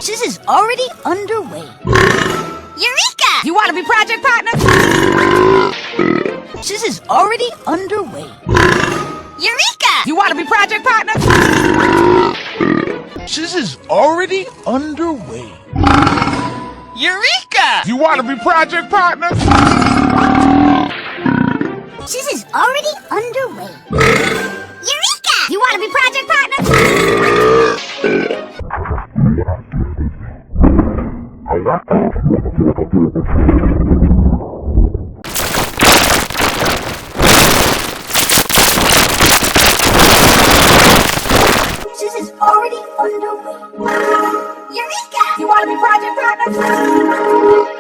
This is already underway. Eureka! You want to be project partners? This is already underway. Eureka! You want to be project partners? This is already underway. Eureka! You want to be project partners? This is already underway. Eureka! You want to be project partners? This is already underway. Eureka! You want to be project partners?